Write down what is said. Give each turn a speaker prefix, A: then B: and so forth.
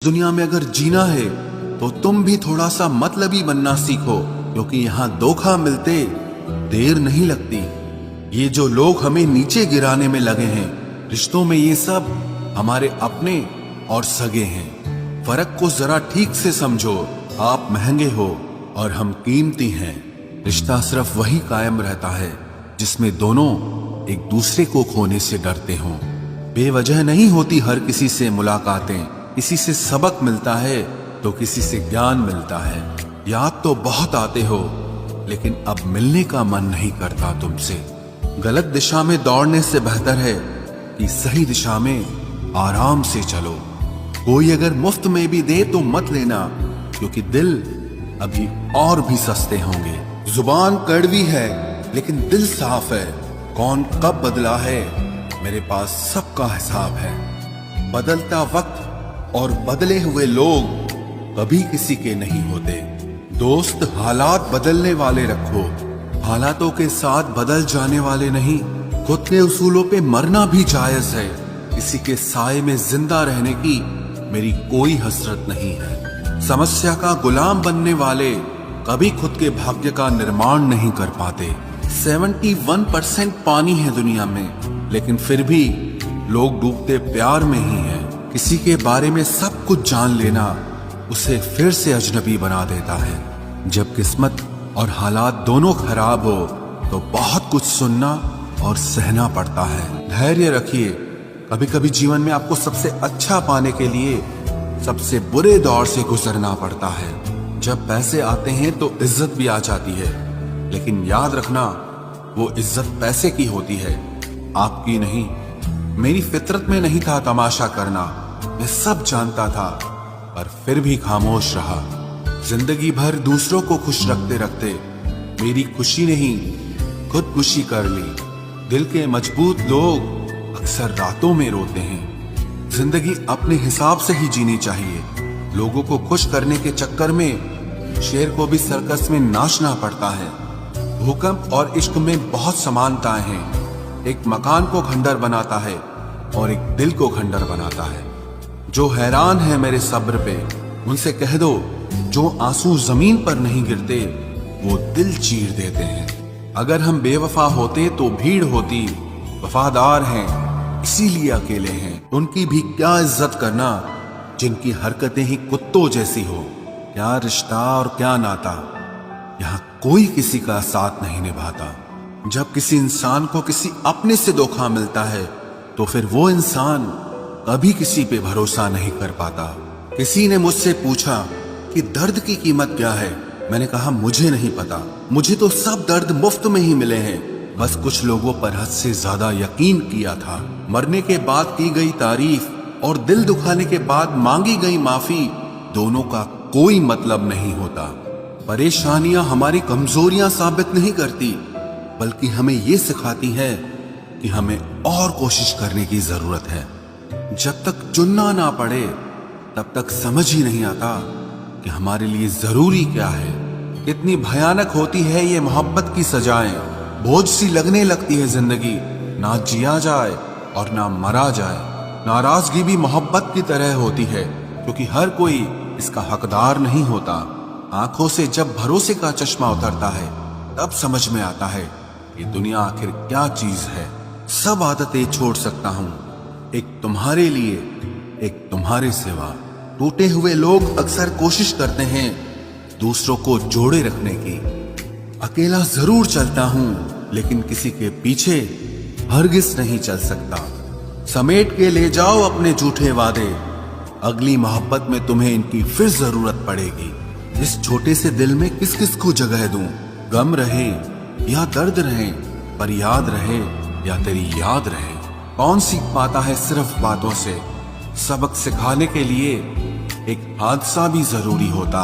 A: दुनिया में अगर जीना है तो तुम भी थोड़ा सा मतलबी बनना सीखो, क्योंकि यहाँ धोखा मिलते देर नहीं लगती। ये जो लोग हमें नीचे गिराने में लगे हैं, रिश्तों में ये सब हमारे अपने और सगे हैं। फर्क को जरा ठीक से समझो। आप महंगे हो और हम कीमती हैं। रिश्ता सिर्फ वही कायम रहता है जिसमें दोनों एक दूसरे को खोने से डरते हों। बेवजह नहीं होती हर किसी से मुलाकातें। किसी से सबक मिलता है तो किसी से ज्ञान मिलता है। याद तो बहुत आते हो, लेकिन अब मिलने का मन नहीं करता तुमसे। गलत दिशा में दौड़ने से बेहतर है कि सही दिशा में आराम से चलो। कोई अगर मुफ्त में भी दे तो मत लेना, क्योंकि दिल अभी और भी सस्ते होंगे। जुबान कड़वी है लेकिन दिल साफ है। कौन कब बदला है, मेरे पास सबका हिसाब है। बदलता वक्त और बदले हुए लोग कभी किसी के नहीं होते। दोस्त हालात बदलने वाले रखो, हालातों के साथ बदल जाने वाले नहीं। खुद के उसूलों पे मरना भी जायज है। किसी के साए में जिंदा रहने की मेरी कोई हसरत नहीं है। समस्या का गुलाम बनने वाले कभी खुद के भाग्य का निर्माण नहीं कर पाते। 71% पानी है दुनिया में, लेकिन फिर भी लोग डूबते प्यार में ही हैं। किसी के बारे में सब कुछ जान लेना उसे फिर से अजनबी बना देता है। जब किस्मत और हालात दोनों खराब हो तो बहुत कुछ सुनना और सहना पड़ता है। धैर्य रखिए। कभी कभी जीवन में आपको सबसे अच्छा पाने के लिए सबसे बुरे दौर से गुजरना पड़ता है। जब पैसे आते हैं तो इज्जत भी आ जाती है, लेकिन याद रखना वो इज्जत पैसे की होती है, आपकी नहीं। मेरी फितरत में नहीं था तमाशा करना, मैं सब जानता था, पर फिर भी खामोश रहा। जिंदगी भर दूसरों को खुश रखते रखते मेरी खुशी नहीं खुदकुशी कर ली। दिल के मजबूत लोग अक्सर रातों में रोते हैं। जिंदगी अपने हिसाब से ही जीनी चाहिए। लोगों को खुश करने के चक्कर में शेर को भी सर्कस में नाचना पड़ता है। भूकंप और इश्क में बहुत समानताएं हैं। एक मकान को खंडर बनाता है और एक दिल को खंडर बनाता है। जो हैरान है मेरे सब्र पे, उनसे कह दो जो आंसू जमीन पर नहीं गिरते वो दिल चीर देते हैं। अगर हम बेवफा होते तो भीड़ होती। वफादार हैं इसीलिए अकेले हैं। उनकी भी क्या इज्जत करना जिनकी हरकतें ही कुत्तों जैसी हो। क्या रिश्ता और क्या नाता, यहाँ कोई किसी का साथ नहीं निभाता। जब किसी इंसान को किसी अपने से धोखा मिलता है तो फिर वो इंसान कभी किसी पे भरोसा नहीं कर पाता। किसी ने मुझसे पूछा कि दर्द की कीमत क्या है। मैंने कहा मुझे नहीं पता। मुझे तो सब दर्द मुफ्त में ही मिले हैं। बस कुछ लोगों पर हद से ज्यादा यकीन किया था। मरने के बाद की गई तारीफ और दिल दुखाने के बाद मांगी गई माफी, दोनों का कोई मतलब नहीं होता। परेशानियां हमारी कमजोरियां साबित नहीं करती, बल्कि हमें ये सिखाती है कि हमें और कोशिश करने की जरूरत है। जब तक चुनना ना पड़े तब तक समझ ही नहीं आता कि हमारे लिए जरूरी क्या है। कितनी भयानक होती है ये मोहब्बत की सजाएं। बोझ सी लगने लगती है जिंदगी, ना जिया जाए और ना मरा जाए। नाराजगी भी मोहब्बत की तरह होती है, क्योंकि हर कोई इसका हकदार नहीं होता। आंखों से जब भरोसे का चश्मा उतरता है तब समझ में आता है कि दुनिया आखिर क्या चीज है। सब आदतें छोड़ सकता हूँ, एक तुम्हारे लिए, एक तुम्हारे सिवा। टूटे हुए लोग अक्सर कोशिश करते हैं दूसरों को जोड़े रखने की। अकेला जरूर चलता हूं, लेकिन किसी के पीछे हरगिज नहीं चल सकता। समेट के ले जाओ अपने झूठे वादे, अगली मोहब्बत में तुम्हें इनकी फिर जरूरत पड़ेगी। इस छोटे से दिल में किस किस को जगह दूं? गम रहे या दर्द रहे, पर याद रहे या तेरी याद रहे। कौन सीख पाता है सिर्फ बातों से? सबक सिखाने के लिए एक हादसा भी जरूरी होता है।